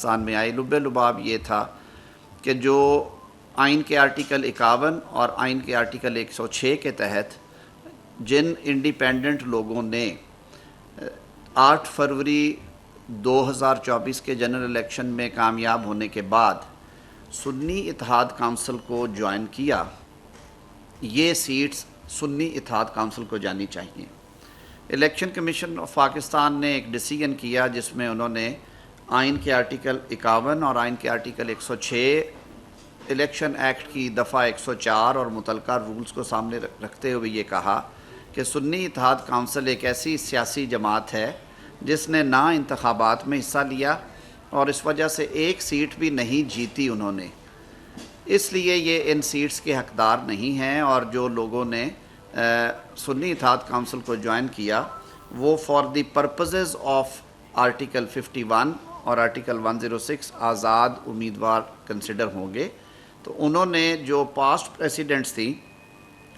پاکستان میں آئی لب لباب یہ تھا کہ جو آئین کے آرٹیکل 51 اور آئین کے آرٹیکل 106 کے تحت جن انڈیپینڈنٹ لوگوں نے 8 فروری 2024 کے جنرل الیکشن میں کامیاب ہونے کے بعد سنی اتحاد کونسل کو جوائن کیا، یہ سیٹس سنی اتحاد کونسل کو جانی چاہیے۔ الیکشن کمیشن آف پاکستان نے ایک ڈیسیژن کیا جس میں انہوں نے آئین کے آرٹیکل 51 اور آئین کے آرٹیکل 106 الیکشن ایکٹ کی دفعہ 104 اور متعلقہ رولز کو سامنے رکھتے ہوئے یہ کہا کہ سنی اتحاد کونسل ایک ایسی سیاسی جماعت ہے جس نے نہ انتخابات میں حصہ لیا اور اس وجہ سے ایک سیٹ بھی نہیں جیتی انہوں نے، اس لیے یہ ان سیٹس کے حقدار نہیں ہیں، اور جو لوگوں نے سنی اتحاد کونسل کو جوائن کیا وہ for the purposes of article 51 اور آرٹیکل 106 آزاد امیدوار کنسیڈر ہوں گے۔ تو انہوں نے جو پاسٹ پریسیڈنٹس تھیں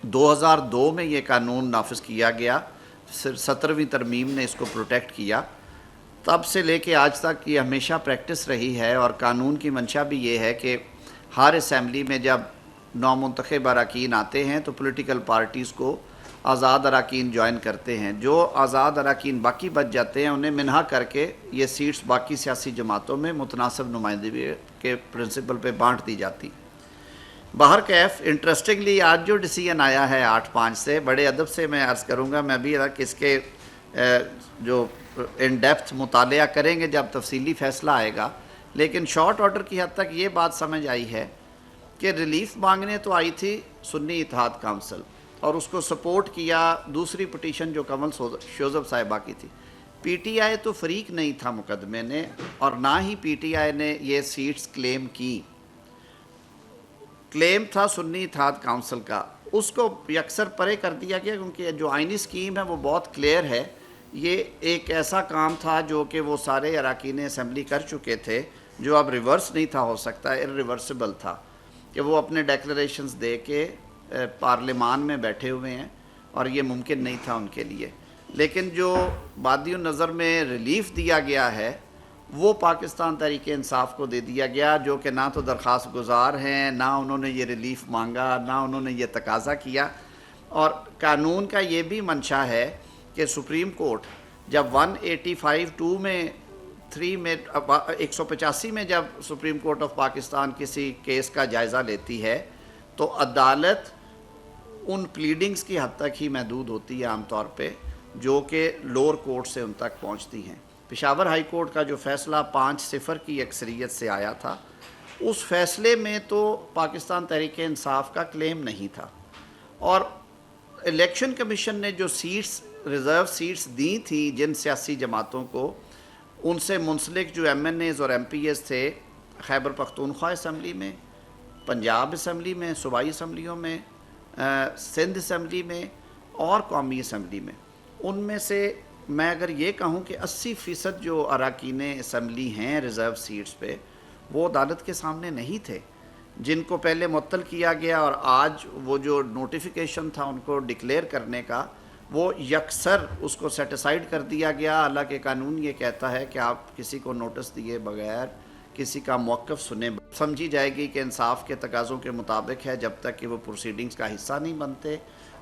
2002 میں یہ قانون نافذ کیا گیا، 17ویں ترمیم نے اس کو پروٹیکٹ کیا، تب سے لے کے آج تک یہ ہمیشہ پریکٹس رہی ہے، اور قانون کی منشا بھی یہ ہے کہ ہر اسمبلی میں جب نامنتخب اراکین آتے ہیں تو پولیٹیکل پارٹیز کو آزاد اراکین جوائن کرتے ہیں، جو آزاد اراکین باقی بچ جاتے ہیں انہیں منہا کر کے یہ سیٹس باقی سیاسی جماعتوں میں متناسب نمائندگی کے پرنسپل پہ بانٹ دی جاتی۔ بہرکیف انٹرسٹنگلی آج جو ڈیسیژن آیا ہے 8-5 سے، بڑے ادب سے میں عرض کروں گا، میں بھی اس کے جو ان ڈیپتھ مطالعہ کریں گے جب تفصیلی فیصلہ آئے گا، لیکن شارٹ آرڈر کی حد تک یہ بات سمجھ آئی ہے کہ ریلیف مانگنے تو آئی تھی سنی اتحاد کونسل، اور اس کو سپورٹ کیا دوسری پٹیشن جو کمل شوذب صاحبہ کی تھی۔ پی ٹی آئی تو فریق نہیں تھا مقدمے نے، اور نہ ہی پی ٹی آئی نے یہ سیٹس کلیم کی، کلیم تھا سنی اتحاد کونسل کا، اس کو یکسر پرے کر دیا گیا کیونکہ جو آئینی سکیم ہے وہ بہت کلیئر ہے۔ یہ ایک ایسا کام تھا جو کہ وہ سارے اراکین اسمبلی کر چکے تھے، جو اب ریورس نہیں تھا ہو سکتا، ارریورسبل تھا کہ وہ اپنے ڈیکلریشنز دے کے پارلیمان میں بیٹھے ہوئے ہیں، اور یہ ممکن نہیں تھا ان کے لیے۔ لیکن جو بادی النظر میں ریلیف دیا گیا ہے وہ پاکستان تحریک انصاف کو دے دیا گیا، جو کہ نہ تو درخواست گزار ہیں، نہ انہوں نے یہ ریلیف مانگا، نہ انہوں نے یہ تقاضا کیا۔ اور قانون کا یہ بھی منشا ہے کہ سپریم کورٹ جب 185(2) میں 3 میں 185 میں جب سپریم کورٹ آف پاکستان کسی کیس کا جائزہ لیتی ہے تو عدالت ان پلیڈنگز کی حد تک ہی محدود ہوتی ہے عام طور پہ جو کہ لوور کورٹ سے ان تک پہنچتی ہیں۔ پشاور ہائی کورٹ کا جو فیصلہ 5-0 کی اکثریت سے آیا تھا، اس فیصلے میں تو پاکستان تحریک انصاف کا کلیم نہیں تھا، اور الیکشن کمیشن نے جو سیٹس ریزرو سیٹس دی تھی جن سیاسی جماعتوں کو، ان سے منسلک جو ایم این ایز اور ایم پی ایز تھے خیبر پختونخوا اسمبلی میں، پنجاب اسمبلی میں، صوبائی اسمبلیوں میں، سندھ اسمبلی میں اور قومی اسمبلی میں، ان میں سے میں اگر یہ کہوں کہ 80% جو اراکین اسمبلی ہیں ریزرو سیٹس پہ، وہ عدالت کے سامنے نہیں تھے، جن کو پہلے معطل کیا گیا، اور آج وہ جو نوٹیفیکیشن تھا ان کو ڈکلیئر کرنے کا وہ یکسر اس کو سیٹ اسائیڈ کر دیا گیا۔ حالانکہ قانون یہ کہتا ہے کہ آپ کسی کو نوٹس دیے بغیر کسی کا موقف سنے سمجھی جائے گی کہ انصاف کے تقاضوں کے مطابق ہے جب تک کہ وہ پروسیڈنگز کا حصہ نہیں بنتے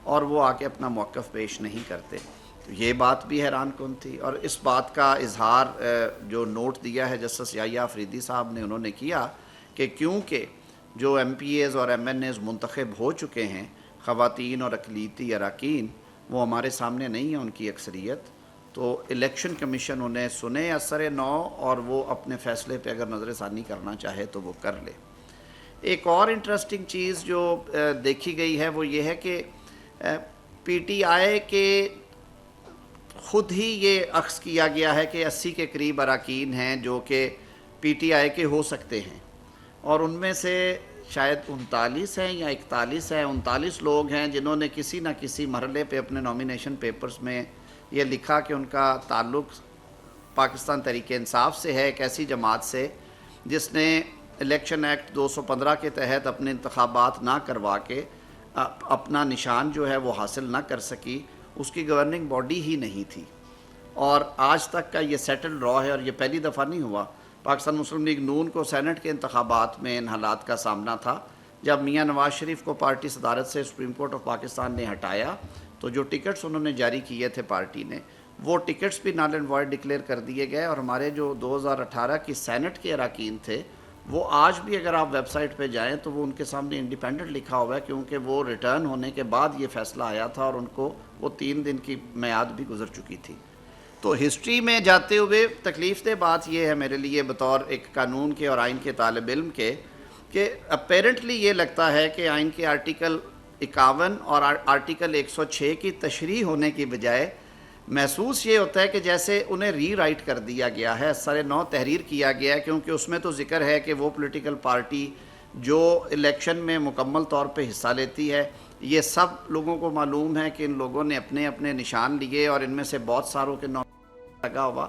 اور وہ آ کے اپنا موقف پیش نہیں کرتے۔ تو یہ بات بھی حیران کن تھی، اور اس بات کا اظہار جو نوٹ دیا ہے جسٹس یحییٰ آفریدی صاحب نے، انہوں نے کیا کہ کیونکہ جو ایم پی ایز اور ایم این ایز منتخب ہو چکے ہیں خواتین اور اقلیتی اراکین، وہ ہمارے سامنے نہیں ہے ان کی اکثریت، تو الیکشن کمیشن انہیں سنے اثر نو، اور وہ اپنے فیصلے پہ اگر نظر ثانی کرنا چاہے تو وہ کر لے۔ ایک اور انٹرسٹنگ چیز جو دیکھی گئی ہے وہ یہ ہے کہ پی ٹی آئی کے خود ہی یہ اخذ کیا گیا ہے کہ 80 کے قریب اراکین ہیں جو کہ پی ٹی آئی کے ہو سکتے ہیں، اور ان میں سے شاید 39 ہیں یا 41 ہیں، 39 لوگ ہیں جنہوں نے کسی نہ کسی مرحلے پہ اپنے نامینیشن پیپرز میں یہ لکھا کہ ان کا تعلق پاکستان تحریک انصاف سے ہے، ایک ایسی جماعت سے جس نے الیکشن ایکٹ 215 کے تحت اپنے انتخابات نہ کروا کے اپنا نشان جو ہے وہ حاصل نہ کر سکی، اس کی گورننگ باڈی ہی نہیں تھی، اور آج تک کا یہ سیٹل را ہے، اور یہ پہلی دفعہ نہیں ہوا پاکستان مسلم لیگ نون کو سینٹ کے انتخابات میں ان حالات کا سامنا تھا جب میاں نواز شریف کو پارٹی صدارت سے سپریم کورٹ آف پاکستان نے ہٹایا تو جو ٹکٹس انہوں نے جاری کیے تھے پارٹی نے وہ ٹکٹس بھی نال اینڈ وائڈ ڈکلیئر کر دیے گئے، اور ہمارے جو 2018 کی سینٹ کے اراکین تھے وہ آج بھی اگر آپ ویب سائٹ پہ جائیں تو وہ ان کے سامنے انڈیپینڈنٹ لکھا ہوا ہے، کیونکہ وہ ریٹرن ہونے کے بعد یہ فیصلہ آیا تھا اور ان کو وہ 3 دن کی میعاد بھی گزر چکی تھی۔ تو ہسٹری میں جاتے ہوئے تکلیف دہ بات یہ ہے میرے لیے بطور ایک قانون کے اور آئین کے طالب علم کے کہ اپیرنٹلی یہ لگتا ہے کہ آئین کے آرٹیکل 51 اور آرٹیکل 106 کی تشریح ہونے کی بجائے محسوس یہ ہوتا ہے کہ جیسے انہیں ری رائٹ کر دیا گیا ہے، سر نو تحریر کیا گیا ہے، کیونکہ اس میں تو ذکر ہے کہ وہ پولیٹیکل پارٹی جو الیکشن میں مکمل طور پہ حصہ لیتی ہے، یہ سب لوگوں کو معلوم ہے کہ ان لوگوں نے اپنے اپنے نشان لیے اور ان میں سے بہت ساروں کے نام لگا ہوا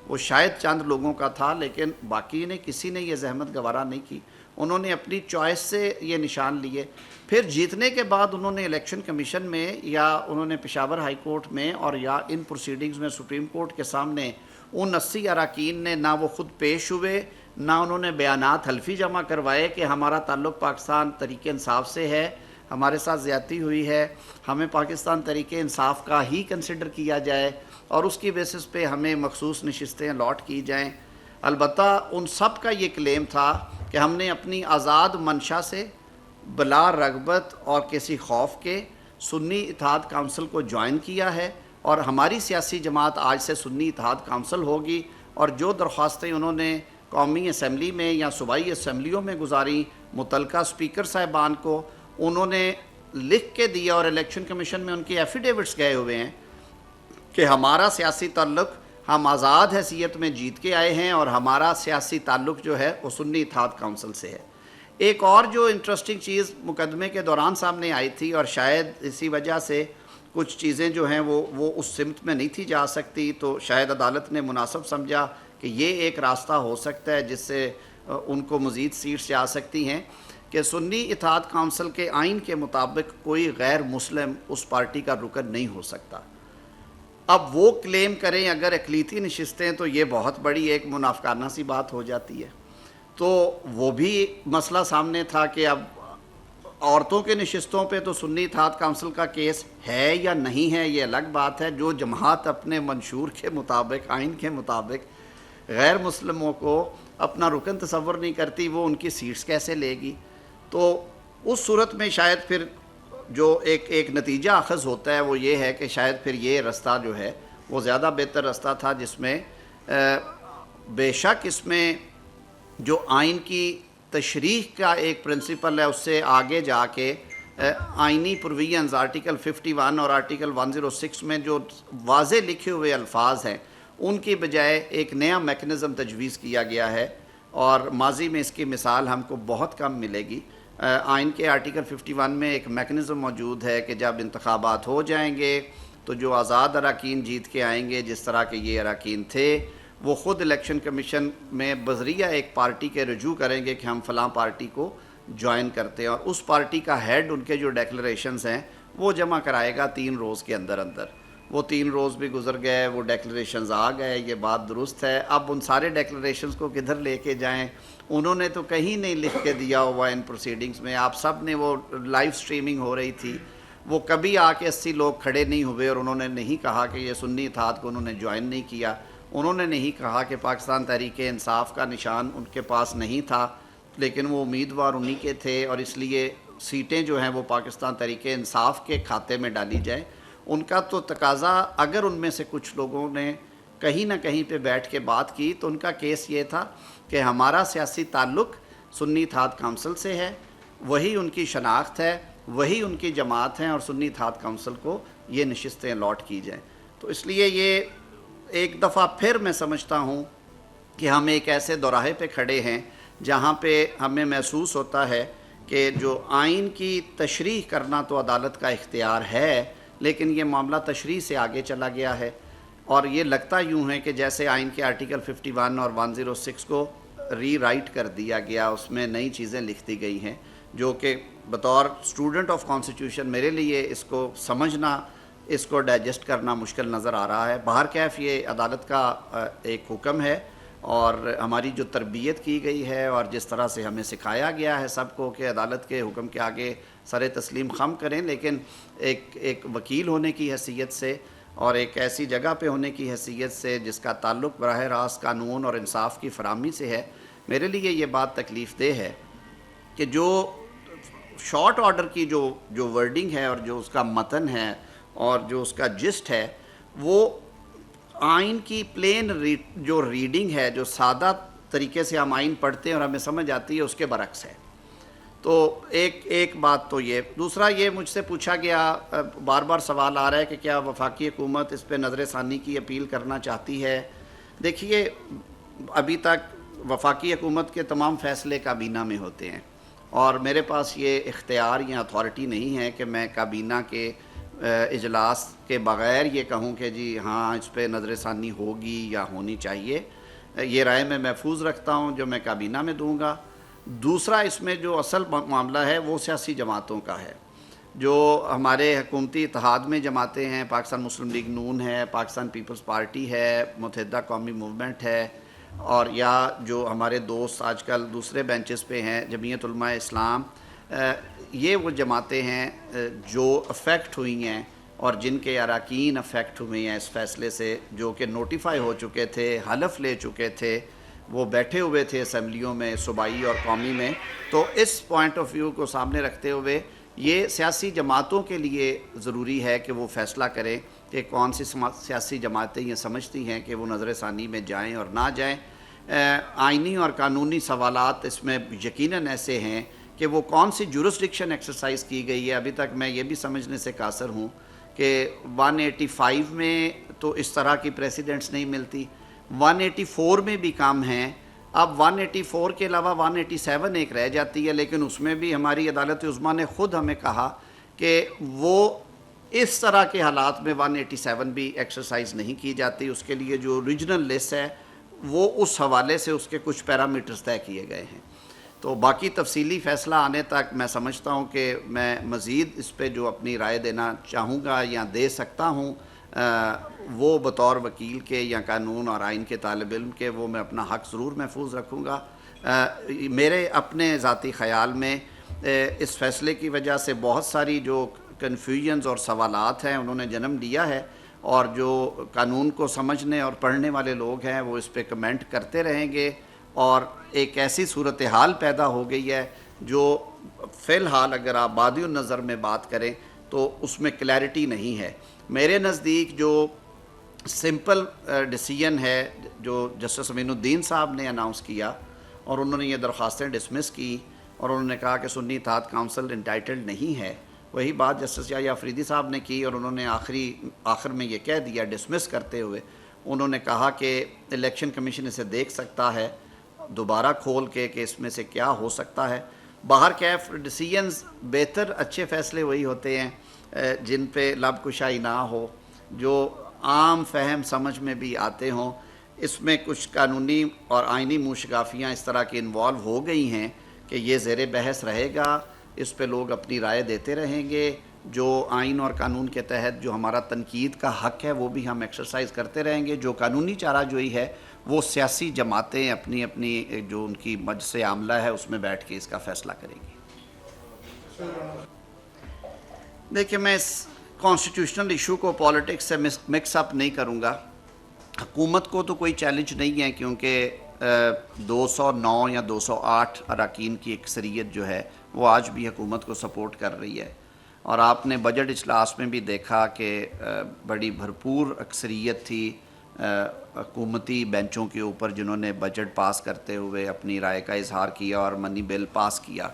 وہ شاید چند لوگوں کا تھا، لیکن باقی نے کسی نے یہ زحمت گوارا نہیں کی، انہوں نے اپنی چوائس سے یہ نشان لیے۔ پھر جیتنے کے بعد انہوں نے الیکشن کمیشن میں یا انہوں نے پشاور ہائی کورٹ میں اور یا ان پروسیڈنگز میں سپریم کورٹ کے سامنے ان 80 اراکین نے نہ وہ خود پیش ہوئے، نہ انہوں نے بیانات حلفی جمع کروائے کہ ہمارا تعلق پاکستان تحریک انصاف سے ہے، ہمارے ساتھ زیادتی ہوئی ہے، ہمیں پاکستان تحریک انصاف کا ہی کنسیڈر کیا جائے اور اس کی بیسس پہ ہمیں مخصوص نشستیں الاٹ کی جائیں۔ البتہ ان سب کا یہ کلیم تھا کہ ہم نے اپنی آزاد منشا سے بلا رغبت اور کسی خوف کے سنی اتحاد کونسل کو جوائن کیا ہے، اور ہماری سیاسی جماعت آج سے سنی اتحاد کونسل ہوگی، اور جو درخواستیں انہوں نے قومی اسمبلی میں یا صوبائی اسمبلیوں میں گزاری متعلقہ اسپیکر صاحبان کو انہوں نے لکھ کے دیا، اور الیکشن کمیشن میں ان کی ایفیڈیوٹس گئے ہوئے ہیں کہ ہمارا سیاسی تعلق، ہم آزاد حیثیت میں جیت کے آئے ہیں اور ہمارا سیاسی تعلق جو ہے وہ سنی اتحاد کونسل سے ہے۔ ایک اور جو انٹرسٹنگ چیز مقدمے کے دوران سامنے آئی تھی، اور شاید اسی وجہ سے کچھ چیزیں جو ہیں وہ اس سمت میں نہیں تھی جا سکتی، تو شاید عدالت نے مناسب سمجھا کہ یہ ایک راستہ ہو سکتا ہے جس سے ان کو مزید سیٹس جا سکتی ہیں، کہ سنی اتحاد کونسل کے آئین کے مطابق کوئی غیر مسلم اس پارٹی کا رکن نہیں ہو سکتا۔ اب وہ کلیم کریں اگر اقلیتی نشستیں تو یہ بہت بڑی ایک منافقانہ سی بات ہو جاتی ہے، تو وہ بھی مسئلہ سامنے تھا کہ اب عورتوں کے نشستوں پہ تو سنی اتحاد کونسل کا کیس ہے یا نہیں ہے یہ الگ بات ہے، جو جماعت اپنے منشور کے مطابق آئین کے مطابق غیر مسلموں کو اپنا رکن تصور نہیں کرتی، وہ ان کی سیٹس کیسے لے گی؟ تو اس صورت میں شاید پھر جو ایک نتیجہ اخذ ہوتا ہے وہ یہ ہے کہ شاید پھر یہ رستہ جو ہے وہ زیادہ بہتر رستہ تھا، جس میں بے شک اس میں جو آئین کی تشریح کا ایک پرنسپل ہے اس سے آگے جا کے آئینی پروویژنز آرٹیکل 51 اور آرٹیکل 106 میں جو واضح لکھے ہوئے الفاظ ہیں ان کی بجائے ایک نیا میکنزم تجویز کیا گیا ہے، اور ماضی میں اس کی مثال ہم کو بہت کم ملے گی۔ آئین کے آرٹیکل 51 میں ایک میکنزم موجود ہے کہ جب انتخابات ہو جائیں گے تو جو آزاد اراکین جیت کے آئیں گے، جس طرح کے یہ اراکین تھے، وہ خود الیکشن کمیشن میں بذریعہ ایک پارٹی کے رجوع کریں گے کہ ہم فلاں پارٹی کو جوائن کرتے ہیں، اور اس پارٹی کا ہیڈ ان کے جو ڈیکلریشنز ہیں وہ جمع کرائے گا 3 روز کے اندر اندر۔ وہ 3 روز بھی گزر گئے، وہ ڈیکلریشنز آ گئے، یہ بات درست ہے۔ اب ان سارے ڈیکلریشنز کو کدھر لے کے جائیں؟ انہوں نے تو کہیں نہیں لکھ کے دیا ہوا ان پروسیڈنگز میں، آپ سب نے، وہ لائیو سٹریمنگ ہو رہی تھی، وہ کبھی آ کے 80 لوگ کھڑے نہیں ہوئے اور انہوں نے نہیں کہا کہ یہ سنی اتحاد کو انہوں نے جوائن نہیں کیا، انہوں نے نہیں کہا کہ پاکستان تحریک انصاف کا نشان ان کے پاس نہیں تھا، لیکن وہ امیدوار انہی کے تھے اور اس لیے سیٹیں جو ہیں وہ پاکستان تحریک انصاف کے کھاتے میں ڈالی جائیں۔ ان کا تو تقاضا، اگر ان میں سے کچھ لوگوں نے کہیں نہ کہیں پہ بیٹھ کے بات کی تو ان کا کیس یہ تھا کہ ہمارا سیاسی تعلق سنی اتحاد کونسل سے ہے، وہی ان کی شناخت ہے، وہی ان کی جماعت ہیں، اور سنی اتحاد کونسل کو یہ نشستیں الاٹ کی جائیں۔ تو اس لیے یہ ایک دفعہ پھر میں سمجھتا ہوں کہ ہم ایک ایسے دوراہے پہ کھڑے ہیں جہاں پہ ہمیں محسوس ہوتا ہے کہ جو آئین کی تشریح کرنا تو عدالت کا اختیار ہے، لیکن یہ معاملہ تشریح سے آگے چلا گیا ہے، اور یہ لگتا یوں ہے کہ جیسے آئین کے آرٹیکل 51 اور 106 کو ری رائٹ کر دیا گیا، اس میں نئی چیزیں لکھ دی گئی ہیں، جو کہ بطور اسٹوڈنٹ آف کانسٹیٹیوشن میرے لیے اس کو سمجھنا، اس کو ڈائجسٹ کرنا مشکل نظر آ رہا ہے۔ بہرکیف یہ عدالت کا ایک حکم ہے، اور ہماری جو تربیت کی گئی ہے اور جس طرح سے ہمیں سکھایا گیا ہے سب کو کہ عدالت کے حکم کے آگے سر تسلیم خم کریں، لیکن ایک وکیل ہونے کی حیثیت سے اور ایک ایسی جگہ پہ ہونے کی حیثیت سے جس کا تعلق براہ راست قانون اور انصاف کی فراہمی سے ہے، میرے لیے یہ بات تکلیف دہ ہے کہ جو شارٹ آرڈر کی جو ورڈنگ ہے اور جو اس کا متن ہے اور جو اس کا جسٹ ہے، وہ آئین کی پلین جو ریڈنگ ہے، جو سادہ طریقے سے ہم آئین پڑھتے ہیں اور ہمیں سمجھ آتی ہے، اس کے برعکس ہے۔ تو ایک بات تو یہ، دوسرا یہ مجھ سے پوچھا گیا، بار بار سوال آ رہا ہے کہ کیا وفاقی حکومت اس پہ نظر ثانی کی اپیل کرنا چاہتی ہے؟ دیکھیے، ابھی تک وفاقی حکومت کے تمام فیصلے کابینہ میں ہوتے ہیں، اور میرے پاس یہ اختیار یا اتھارٹی نہیں ہے کہ میں کابینہ کے اجلاس کے بغیر یہ کہوں کہ جی ہاں اس پہ نظر ثانی ہوگی یا ہونی چاہیے۔ یہ رائے میں محفوظ رکھتا ہوں جو میں کابینہ میں دوں گا۔ دوسرا، اس میں جو اصل معاملہ ہے وہ سیاسی جماعتوں کا ہے، جو ہمارے حکومتی اتحاد میں جماعتیں ہیں، پاکستان مسلم لیگ نون ہے، پاکستان پیپلز پارٹی ہے، متحدہ قومی موومنٹ ہے، اور یا جو ہمارے دوست آج کل دوسرے بینچز پہ ہیں، جمعیت علماء اسلام، یہ وہ جماعتیں ہیں جو افیکٹ ہوئی ہیں اور جن کے اراکین افیکٹ ہوئے ہیں اس فیصلے سے، جو کہ نوٹیفائی ہو چکے تھے، حلف لے چکے تھے، وہ بیٹھے ہوئے تھے اسمبلیوں میں صوبائی اور قومی میں۔ تو اس پوائنٹ آف ویو کو سامنے رکھتے ہوئے یہ سیاسی جماعتوں کے لیے ضروری ہے کہ وہ فیصلہ کریں کہ کون سی سیاسی جماعتیں یہ سمجھتی ہیں کہ وہ نظر ثانی میں جائیں اور نہ جائیں۔ آئینی اور قانونی سوالات اس میں یقیناً ایسے ہیں کہ وہ کون سی جورسڈکشن ایکسرسائز کی گئی ہے، ابھی تک میں یہ بھی سمجھنے سے قاصر ہوں کہ 185 میں تو اس طرح کی پریسیڈنٹس نہیں ملتی، 184 میں بھی کام ہیں، اب 184 کے علاوہ 187 ایک رہ جاتی ہے، لیکن اس میں بھی ہماری عدالت عظمیٰ نے خود ہمیں کہا کہ وہ اس طرح کے حالات میں 187 بھی ایکسرسائز نہیں کی جاتی، اس کے لیے جو اوریجنل لسٹ ہے وہ اس حوالے سے اس کے کچھ پیرامیٹرز طے کیے گئے ہیں۔ تو باقی تفصیلی فیصلہ آنے تک میں سمجھتا ہوں کہ میں مزید اس پہ جو اپنی رائے دینا چاہوں گا یا دے سکتا ہوں، وہ بطور وکیل کے یا قانون اور آئین کے طالب علم کے، وہ میں اپنا حق ضرور محفوظ رکھوں گا۔ میرے اپنے ذاتی خیال میں اس فیصلے کی وجہ سے بہت ساری جو کنفیوژنز اور سوالات ہیں انہوں نے جنم لیا ہے، اور جو قانون کو سمجھنے اور پڑھنے والے لوگ ہیں وہ اس پہ کمنٹ کرتے رہیں گے، اور ایک ایسی صورتحال پیدا ہو گئی ہے جو فی الحال اگر آپ بادی النظر میں بات کریں تو اس میں کلیئرٹی نہیں ہے۔ میرے نزدیک جو سمپل ڈیسیژن ہے جو جسٹس امین الدین صاحب نے اناؤنس کیا، اور انہوں نے یہ درخواستیں ڈسمس کی اور انہوں نے کہا کہ سنی اتحاد کونسل انٹائٹلڈ نہیں ہے، وہی بات جسٹس یحییٰ افریدی صاحب نے کی، اور انہوں نے آخر میں یہ کہہ دیا ڈسمس کرتے ہوئے، انہوں نے کہا کہ الیکشن کمیشن اسے دیکھ سکتا ہے دوبارہ کھول کے کہ اس میں سے کیا ہو سکتا ہے۔ باہر کیف ڈیسیژنز بہتر اچھے فیصلے وہی ہوتے ہیں جن پہ لب کشائی نہ ہو، جو عام فہم سمجھ میں بھی آتے ہوں۔ اس میں کچھ قانونی اور آئینی موشگافیاں اس طرح کی انوالو ہو گئی ہیں کہ یہ زیر بحث رہے گا، اس پہ لوگ اپنی رائے دیتے رہیں گے، جو آئین اور قانون کے تحت جو ہمارا تنقید کا حق ہے وہ بھی ہم ایکسرسائز کرتے رہیں گے۔ جو قانونی چارہ جوئی ہے وہ سیاسی جماعتیں اپنی اپنی جو ان کی مجلس عاملہ ہے اس میں بیٹھ کے اس کا فیصلہ کریں گی۔ دیکھیں، میں اس کانسٹیٹیوشنل ایشو کو پالیٹکس سے مکس اپ نہیں کروں گا۔ حکومت کو تو کوئی چیلنج نہیں ہے کیونکہ 209 یا 208 اراکین کی اکثریت جو ہے وہ آج بھی حکومت کو سپورٹ کر رہی ہے، اور آپ نے بجٹ اجلاس میں بھی دیکھا کہ بڑی بھرپور اکثریت تھی حکومتی بینچوں کے اوپر جنہوں نے بجٹ پاس کرتے ہوئے اپنی رائے کا اظہار کیا اور منی بل پاس کیا۔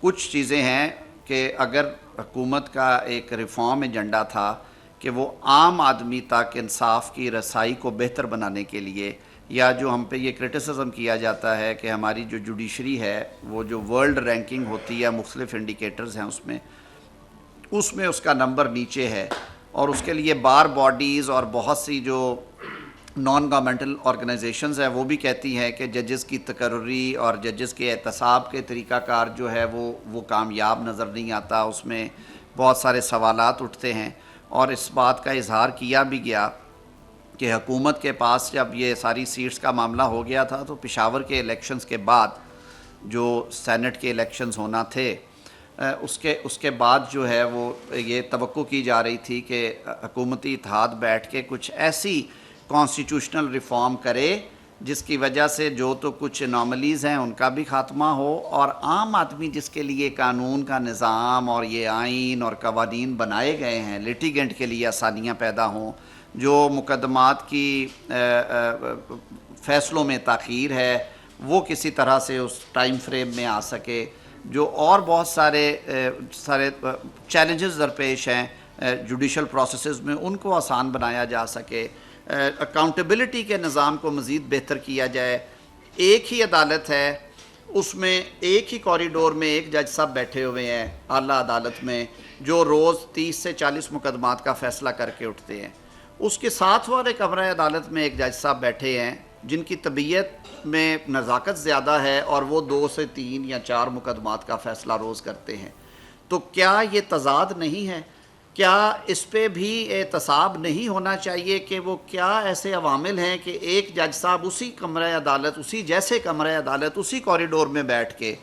کچھ چیزیں ہیں کہ اگر حکومت کا ایک ریفارم ایجنڈا تھا کہ وہ عام آدمی تک انصاف کی رسائی کو بہتر بنانے کے لیے، یا جو ہم پہ یہ کرٹیسزم کیا جاتا ہے کہ ہماری جو جوڈیشری ہے وہ جو ورلڈ رینکنگ ہوتی ہے مختلف انڈیکیٹرز ہیں اس میں اس کا نمبر نیچے ہے، اور اس کے لیے بار باڈیز اور بہت سی جو نان گورنمنٹل آرگنائزیشنز ہیں وہ بھی کہتی ہیں کہ ججز کی تقرری اور ججز کے احتساب کے طریقہ کار جو ہے وہ کامیاب نظر نہیں آتا، اس میں بہت سارے سوالات اٹھتے ہیں، اور اس بات کا اظہار کیا بھی گیا کہ حکومت کے پاس جب یہ ساری سیٹس کا معاملہ ہو گیا تھا تو پشاور کے الیکشنز کے بعد جو سینٹ کے الیکشنز ہونا تھے اس کے بعد جو ہے وہ یہ توقع کی جا رہی تھی کہ حکومتی اتحاد بیٹھ کے کچھ ایسی کانسٹیٹیوشنل ریفارم کرے جس کی وجہ سے جو تو کچھ اناملیز ہیں ان کا بھی خاتمہ ہو، اور عام آدمی جس کے لیے قانون کا نظام اور یہ آئین اور قوانین بنائے گئے ہیں لیٹیگنٹ کے لیے آسانیاں پیدا ہوں، جو مقدمات کی فیصلوں میں تاخیر ہے وہ کسی طرح سے اس ٹائم فریم میں آ سکے، جو اور بہت سارے چیلنجز درپیش ہیں جوڈیشل پروسیسز میں ان کو آسان بنایا جا سکے، اکاؤنٹیبلٹی کے نظام کو مزید بہتر کیا جائے۔ ایک ہی عدالت ہے، اس میں ایک ہی کوریڈور میں ایک جج صاحب بیٹھے ہوئے ہیں اعلیٰ عدالت میں، جو روز 30 سے 40 مقدمات کا فیصلہ کر کے اٹھتے ہیں۔ اس کے ساتھ والے کمرہ عدالت میں ایک جج صاحب بیٹھے ہیں جن کی طبیعت میں نزاکت زیادہ ہے اور وہ 2 سے 3 یا 4 مقدمات کا فیصلہ روز کرتے ہیں۔ تو کیا یہ تضاد نہیں ہے؟ کیا اس پہ بھی احتساب نہیں ہونا چاہیے کہ وہ کیا ایسے عوامل ہیں کہ ایک جج صاحب اسی کمرہ عدالت، اسی جیسے کمرہ عدالت، اسی کوریڈور میں بیٹھ کے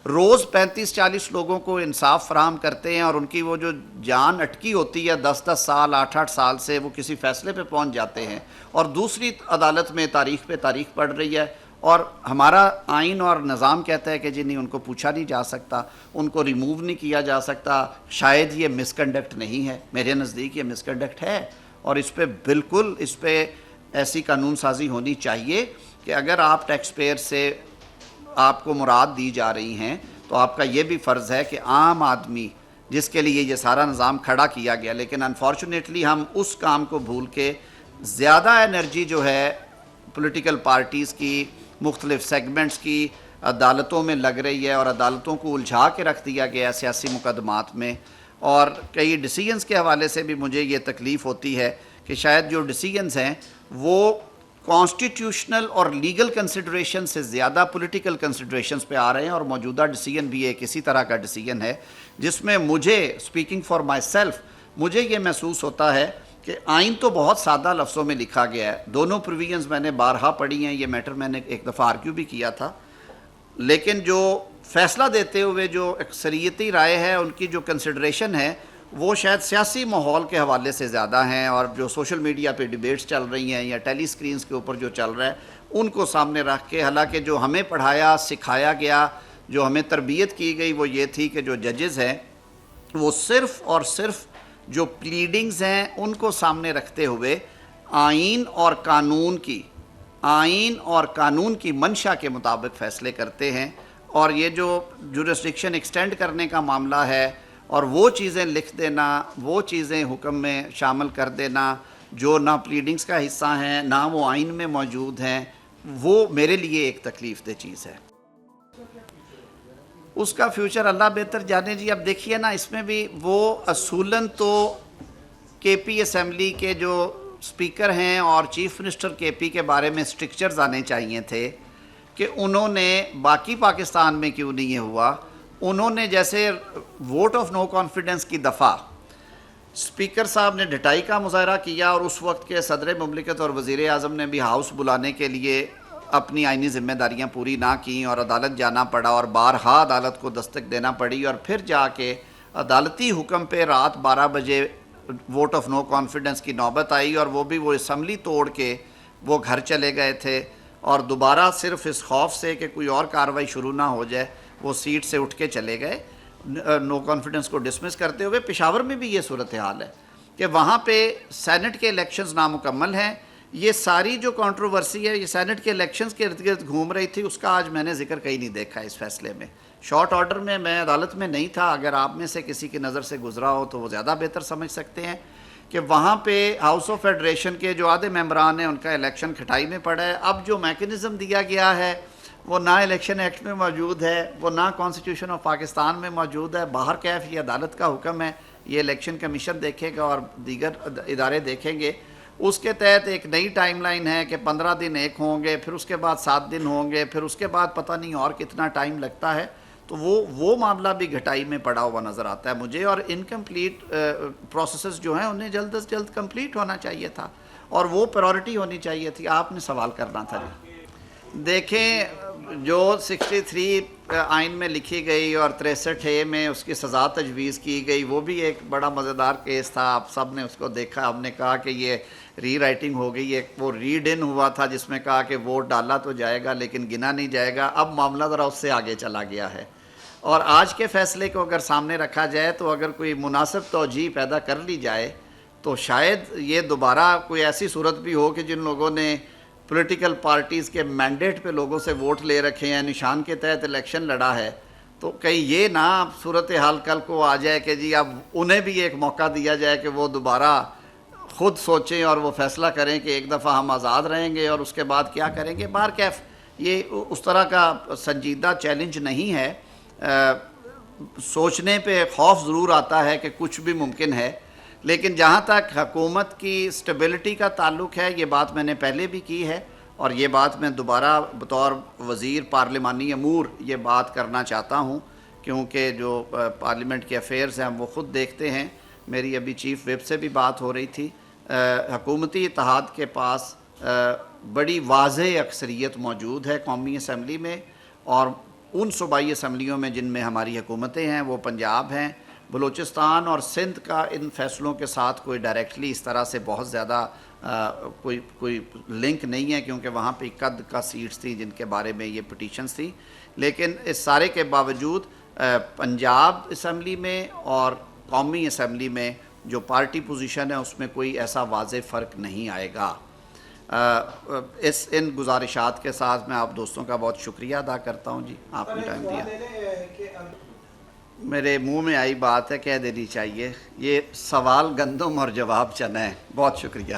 روز 35-40 لوگوں کو انصاف فراہم کرتے ہیں، اور ان کی وہ جو جان اٹکی ہوتی ہے 10-10 سال 8-8 سال سے وہ کسی فیصلے پہ پہنچ جاتے ہیں، اور دوسری عدالت میں تاریخ پہ تاریخ پڑ رہی ہے، اور ہمارا آئین اور نظام کہتا ہے کہ جی نہیں، ان کو پوچھا نہیں جا سکتا، ان کو ریموو نہیں کیا جا سکتا۔ شاید یہ مس کنڈکٹ نہیں ہے، میرے نزدیک یہ مس کنڈکٹ ہے، اور اس پہ بالکل اس پہ ایسی قانون سازی ہونی چاہیے کہ اگر آپ ٹیکس پیئر سے آپ کو مراد دی جا رہی ہیں تو آپ کا یہ بھی فرض ہے کہ عام آدمی جس کے لیے یہ سارا نظام کھڑا کیا گیا، لیکن انفارچونیٹلی ہم اس کام کو بھول کے زیادہ انرجی جو ہے پولیٹیکل پارٹیز کی، مختلف سیگمنٹس کی عدالتوں میں لگ رہی ہے، اور عدالتوں کو الجھا کے رکھ دیا گیا ہے سیاسی مقدمات میں، اور کئی ڈیسیجنز کے حوالے سے بھی مجھے یہ تکلیف ہوتی ہے کہ شاید جو ڈیسیجنز ہیں وہ کانسٹیٹیوشنل اور لیگل کنسیڈریشن سے زیادہ پولیٹیکل کنسیڈریشنز پہ آ رہے ہیں، اور موجودہ ڈیسیجن بھی ایک اسی طرح کا ڈیسیجن ہے جس میں مجھے اسپیکنگ فار مائی سیلف مجھے یہ محسوس ہوتا ہے کہ آئین تو بہت سادہ لفظوں میں لکھا گیا ہے، دونوں پروویژنز میں نے بارہا پڑھی ہیں، یہ میٹر میں نے ایک دفعہ آرگیو بھی کیا تھا، لیکن جو فیصلہ دیتے ہوئے جو اکثریتی رائے ہے ان کی جو کنسیڈریشن ہے وہ شاید سیاسی ماحول کے حوالے سے زیادہ ہیں، اور جو سوشل میڈیا پہ ڈیبیٹس چل رہی ہیں یا ٹیلی سکرینز کے اوپر جو چل رہا ہے ان کو سامنے رکھ کے، حالانکہ جو ہمیں پڑھایا سکھایا گیا، جو ہمیں تربیت کی گئی وہ یہ تھی کہ جو ججز ہیں وہ صرف اور صرف جو پلیڈنگز ہیں ان کو سامنے رکھتے ہوئے آئین اور قانون کی منشا کے مطابق فیصلے کرتے ہیں، اور یہ جو جورسڈکشن ایکسٹینڈ کرنے کا معاملہ ہے اور وہ چیزیں لکھ دینا، وہ چیزیں حکم میں شامل کر دینا جو نہ پلیڈنگز کا حصہ ہیں نہ وہ آئین میں موجود ہیں، وہ میرے لیے ایک تکلیف دہ چیز ہے۔ اس کا فیوچر اللہ بہتر جانے جی۔ اب دیکھیے نا، اس میں بھی وہ اصولاً تو کے پی اسمبلی کے جو اسپیکر ہیں اور چیف منسٹر کے پی کے بارے میں اسٹرکچرز آنے چاہیے تھے کہ انہوں نے باقی پاکستان میں کیوں نہیں یہ ہوا، انہوں نے جیسے ووٹ آف نو کانفیڈنس کی دفعہ اسپیکر صاحب نے ڈٹائی کا مظاہرہ کیا، اور اس وقت کے صدر مملکت اور وزیر اعظم نے بھی ہاؤس بلانے کے لیے اپنی آئینی ذمہ داریاں پوری نہ کیں اور عدالت جانا پڑا، اور بارہا عدالت کو دستک دینا پڑی، اور پھر جا کے عدالتی حکم پہ رات 12 بجے ووٹ آف نو کانفیڈنس کی نوبت آئی، اور وہ بھی وہ اسمبلی توڑ کے وہ گھر چلے گئے تھے، اور دوبارہ صرف اس خوف سے کہ کوئی اور کارروائی شروع نہ ہو جائے وہ سیٹ سے اٹھ کے چلے گئے نو کانفیڈنس کو ڈسمس کرتے ہوئے۔ پشاور میں بھی یہ صورتحال ہے کہ وہاں پہ سینٹ کے الیکشنز نامکمل ہیں۔ یہ ساری جو کنٹروورسی ہے یہ سینٹ کے الیکشنز کے ارد گرد گھوم رہی تھی، اس کا آج میں نے ذکر کہیں نہیں دیکھا اس فیصلے میں۔ شارٹ آرڈر میں عدالت میں نہیں تھا، اگر آپ میں سے کسی کی نظر سے گزرا ہو تو وہ زیادہ بہتر سمجھ سکتے ہیں کہ وہاں پہ ہاؤس آف فیڈریشن کے جو آدھے ممبران ہیں ان کا الیکشن کھٹائی میں پڑا ہے۔ اب جو میکنزم دیا گیا ہے وہ نہ الیکشن ایکٹ میں موجود ہے، وہ نہ کانسٹیٹیوشن آف پاکستان میں موجود ہے۔ باہر کیف یہ عدالت کا حکم ہے، یہ الیکشن کمیشن دیکھے گا اور دیگر ادارے دیکھیں گے۔ اس کے تحت ایک نئی ٹائم لائن ہے کہ 15 دن ایک ہوں گے، پھر اس کے بعد 7 دن ہوں گے، پھر اس کے بعد پتہ نہیں اور کتنا ٹائم لگتا ہے۔ تو وہ معاملہ بھی گھٹائی میں پڑا ہوا نظر آتا ہے مجھے، اور انکمپلیٹ پروسیسز جو ہیں انہیں جلد از جلد کمپلیٹ ہونا چاہیے تھا۔ اور وہ پرائورٹی ہونی چاہیے تھی. آپ نے سوال کرنا تھا. جی دیکھیں, جو 63 آئین میں لکھی گئی اور 63A میں اس کی سزا تجویز کی گئی, وہ بھی ایک بڑا مزیدار کیس تھا. آپ سب نے اس کو دیکھا. ہم نے کہا کہ یہ ری رائٹنگ ہو گئی. ایک وہ ریڈ ان ہوا تھا جس میں کہا کہ ووٹ ڈالا تو جائے گا لیکن گنا نہیں جائے گا. اب معاملہ ذرا اس سے آگے چلا گیا ہے, اور آج کے فیصلے کو اگر سامنے رکھا جائے تو اگر کوئی مناسب توجیہ پیدا کر لی جائے تو شاید یہ دوبارہ کوئی ایسی صورت بھی ہو کہ جن لوگوں نے پولیٹیکل پارٹیز کے مینڈیٹ پہ لوگوں سے ووٹ لے رکھے ہیں, نشان کے تحت الیکشن لڑا ہے, تو کہیں یہ نہ صورتحال کل کو آ جائے کہ جی اب انہیں بھی ایک موقع دیا جائے کہ وہ دوبارہ خود سوچیں اور وہ فیصلہ کریں کہ ایک دفعہ ہم آزاد رہیں گے اور اس کے بعد کیا کریں گے. بہرکیف یہ اس طرح کا سنجیدہ چیلنج نہیں ہے. سوچنے پہ خوف ضرور آتا ہے کہ کچھ بھی ممکن ہے, لیکن جہاں تک حکومت کی سٹیبلٹی کا تعلق ہے, یہ بات میں نے پہلے بھی کی ہے اور یہ بات میں دوبارہ بطور وزیر پارلیمانی امور یہ بات کرنا چاہتا ہوں, کیونکہ جو پارلیمنٹ کے افیئرز ہیں وہ خود دیکھتے ہیں. میری ابھی چیف وپ سے بھی بات ہو رہی تھی. حکومتی اتحاد کے پاس بڑی واضح اکثریت موجود ہے قومی اسمبلی میں, اور ان صوبائی اسمبلیوں میں جن میں ہماری حکومتیں ہیں وہ پنجاب ہیں, بلوچستان اور سندھ کا ان فیصلوں کے ساتھ کوئی ڈائریکٹلی اس طرح سے بہت زیادہ کوئی لنک نہیں ہے, کیونکہ وہاں پہ قد کا سیٹس تھیں جن کے بارے میں یہ پٹیشنز تھیں. لیکن اس سارے کے باوجود پنجاب اسمبلی میں اور قومی اسمبلی میں جو پارٹی پوزیشن ہے اس میں کوئی ایسا واضح فرق نہیں آئے گا. ان گزارشات کے ساتھ میں آپ دوستوں کا بہت شکریہ ادا کرتا ہوں. جی آپ نے ٹائم دیا. میرے منہ میں آئی بات ہے, کہہ دینی چاہیے. یہ سوال گندم اور جواب چنا ہے. بہت شکریہ.